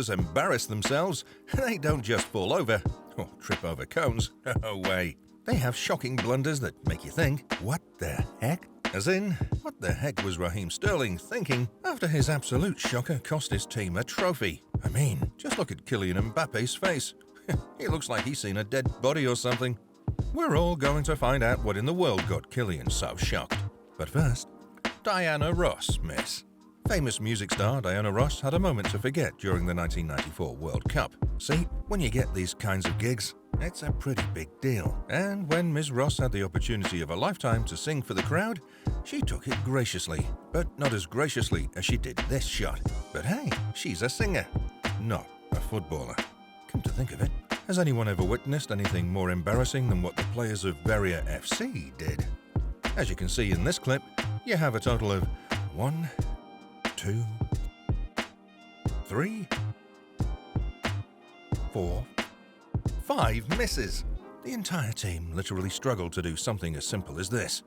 blunders embarrass themselves, they don't just fall over or trip over cones. No way. They have shocking blunders that make you think, what the heck? As in, what the heck was Raheem Sterling thinking after his absolute shocker cost his team a trophy? I mean, just look at Kylian Mbappe's face. He looks like he's seen a dead body or something. We're all going to find out what in the world got Kylian so shocked. But first, Diana Ross Miss. Famous music star Diana Ross had a moment to forget during the 1994 World Cup. See, when you get these kinds of gigs, it's a pretty big deal. And when Ms. Ross had the opportunity of a lifetime to sing for the crowd, she took it graciously. But not as graciously as she did this shot. But hey, she's a singer, not a footballer. Come to think of it, has anyone ever witnessed anything more embarrassing than what the players of Veria FC did? As you can see in this clip, you have a total of 1, 2, 3, 4, 5 misses. The entire team literally struggled to do something as simple as this.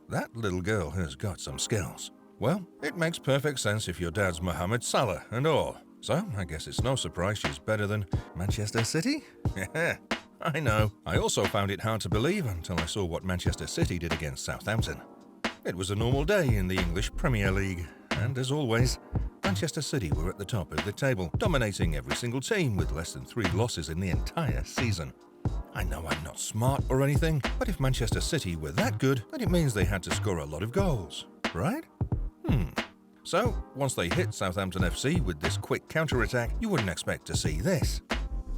That little girl has got some skills. Well, it makes perfect sense if your dad's Mohamed Salah and all. So, I guess it's no surprise she's better than Manchester City? I know. I also found it hard to believe until I saw what Manchester City did against Southampton. It was a normal day in the English Premier League, and as always, Manchester City were at the top of the table, dominating every single team with less than 3 losses in the entire season. I know I'm not smart or anything, but if Manchester City were that good, then it means they had to score a lot of goals, right? So, once they hit Southampton FC with this quick counter-attack, you wouldn't expect to see this.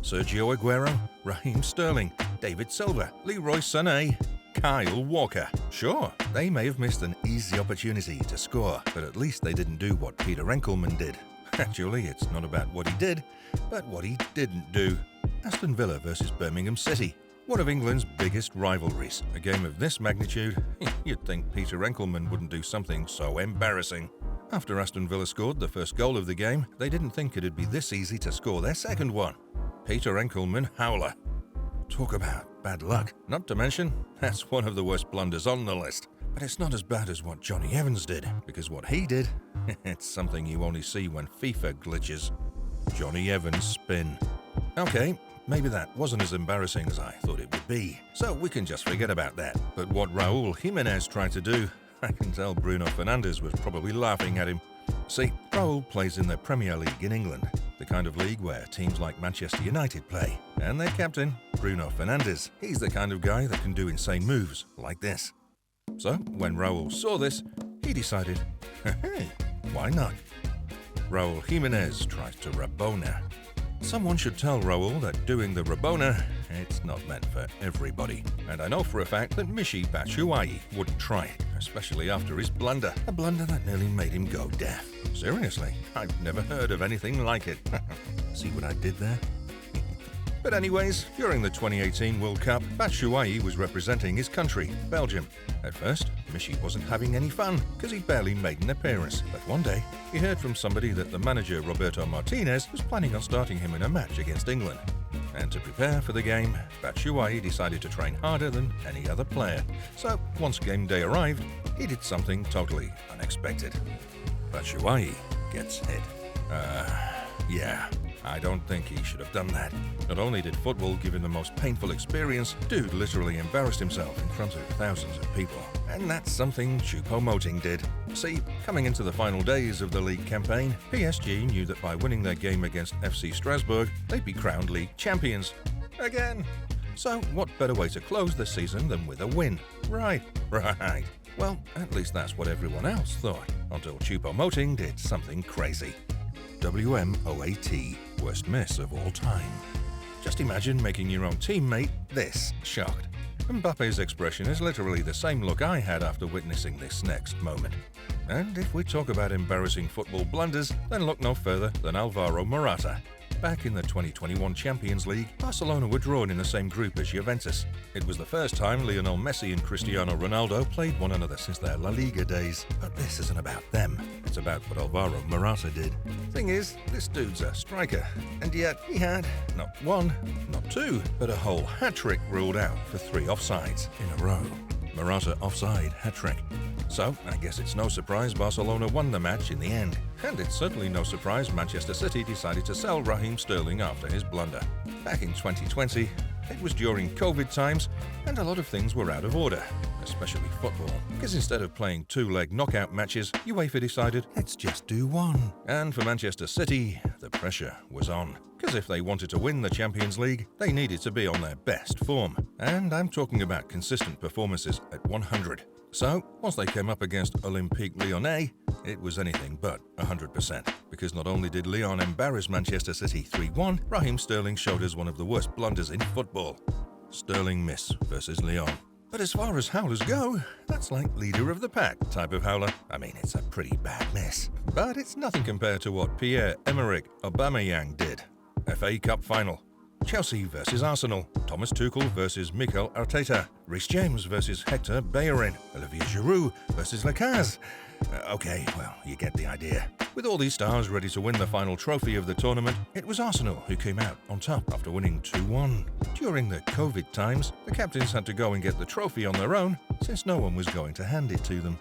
Sergio Aguero, Raheem Sterling, David Silva, Leroy Sané, Kyle Walker. Sure, they may have missed an easy opportunity to score, but at least they didn't do what Peter Enckelman did. Actually, it's not about what he did, but what he didn't do. Aston Villa versus Birmingham City. One of England's biggest rivalries. A game of this magnitude, you'd think Peter Enckelman wouldn't do something so embarrassing. After Aston Villa scored the first goal of the game, they didn't think it'd be this easy to score their second one. Peter Enckelman Howler. Talk about bad luck. Not to mention, that's one of the worst blunders on the list. But it's not as bad as what Jonny Evans did, because what he did, it's something you only see when FIFA glitches. Jonny Evans spin. Okay, maybe that wasn't as embarrassing as I thought it would be, so we can just forget about that. But what Raul Jimenez tried to do, I can tell Bruno Fernandes was probably laughing at him. See, Raul plays in the Premier League in England, the kind of league where teams like Manchester United play. And their captain, Bruno Fernandes, he's the kind of guy that can do insane moves like this. So, when Raul saw this, he decided, hey, why not? Raul Jimenez tries to Rabona. Someone should tell Raul that doing the Rabona, it's not meant for everybody. And I know for a fact that Michy Batshuayi wouldn't try it, especially after his blunder. A blunder that nearly made him go deaf. Seriously, I've never heard of anything like it. See what I did there? But anyways, during the 2018 World Cup, Batshuayi was representing his country, Belgium. At first, Michy wasn't having any fun, because he'd barely made an appearance. But one day, he heard from somebody that the manager Roberto Martinez was planning on starting him in a match against England. And to prepare for the game, Batshuayi decided to train harder than any other player. So, once game day arrived, he did something totally unexpected. Batshuayi gets hit. Yeah, I don't think he should have done that. Not only did football give him the most painful experience, dude literally embarrassed himself in front of thousands of people. And that's something Choupo-Mouting did. See, coming into the final days of the league campaign, PSG knew that by winning their game against FC Strasbourg, they'd be crowned league champions. Again. So what better way to close the season than with a win? Right. Well, at least that's what everyone else thought, until Choupo-Mouting did something crazy. WMOAT, worst miss of all time. Just imagine making your own teammate this shocked. Mbappe's expression is literally the same look I had after witnessing this next moment. And if we talk about embarrassing football blunders, then look no further than Alvaro Morata. Back in the 2021 Champions League, Barcelona were drawn in the same group as Juventus. It was the first time Lionel Messi and Cristiano Ronaldo played one another since their La Liga days. But this isn't about them. It's about what Alvaro Morata did. Thing is, this dude's a striker, and yet he had not one, not two, but a whole hat-trick ruled out for 3 offsides in a row. Morata offside, Hattrick. So, I guess it's no surprise Barcelona won the match in the end. And it's certainly no surprise Manchester City decided to sell Raheem Sterling after his blunder. Back in 2020, it was during COVID times, and a lot of things were out of order, especially football. Because instead of playing two-leg knockout matches, UEFA decided, let's just do one. And for Manchester City, the pressure was on. Because if they wanted to win the Champions League, they needed to be on their best form. And I'm talking about consistent performances at 100. So, once they came up against Olympique Lyonnais, it was anything but 100%. Because not only did Lyon embarrass Manchester City 3-1, Raheem Sterling showed us one of the worst blunders in football. Sterling miss versus Lyon. But as far as howlers go, that's like leader of the pack type of howler. I mean, it's a pretty bad miss. But it's nothing compared to what Pierre-Emerick Aubameyang did. FA Cup final. Chelsea versus Arsenal, Thomas Tuchel versus Mikel Arteta, Reece James versus Hector Bellerin, Olivier Giroud versus Lacazette. Okay, well, you get the idea. With all these stars ready to win the final trophy of the tournament, it was Arsenal who came out on top after winning 2-1. During the COVID times, the captains had to go and get the trophy on their own, since no one was going to hand it to them.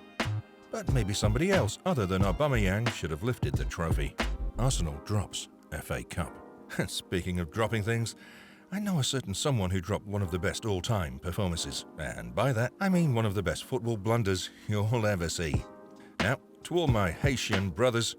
But maybe somebody else other than Aubameyang should have lifted the trophy. Arsenal drops FA Cup. Speaking of dropping things, I know a certain someone who dropped one of the best all-time performances. And by that, I mean one of the best football blunders you'll ever see. Now, to all my Haitian brothers,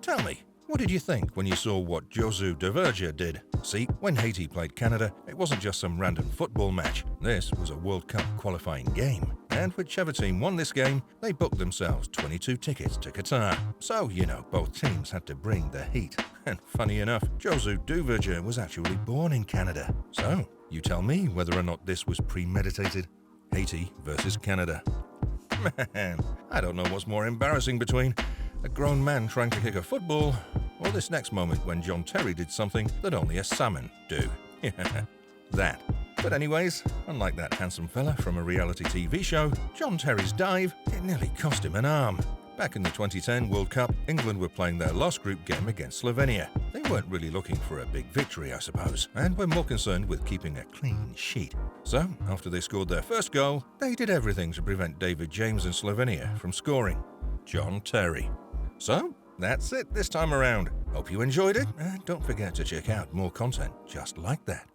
tell me, what did you think when you saw what Duverger did? See, when Haiti played Canada, it wasn't just some random football match. This was a World Cup qualifying game. And whichever team won this game, they booked themselves 22 tickets to Qatar. So, both teams had to bring the heat. And funny enough, Duverger was actually born in Canada. So, you tell me whether or not this was premeditated. Haiti versus Canada. Man, I don't know what's more embarrassing between a grown man trying to kick a football or this next moment when John Terry did something that only a salmon do. That. But anyways, unlike that handsome fella from a reality TV show, John Terry's dive, it nearly cost him an arm. Back in the 2010 World Cup, England were playing their last group game against Slovenia. They weren't really looking for a big victory, I suppose, and were more concerned with keeping a clean sheet. So, after they scored their first goal, they did everything to prevent David James and Slovenia from scoring. John Terry. So, that's it this time around. Hope you enjoyed it, and don't forget to check out more content just like that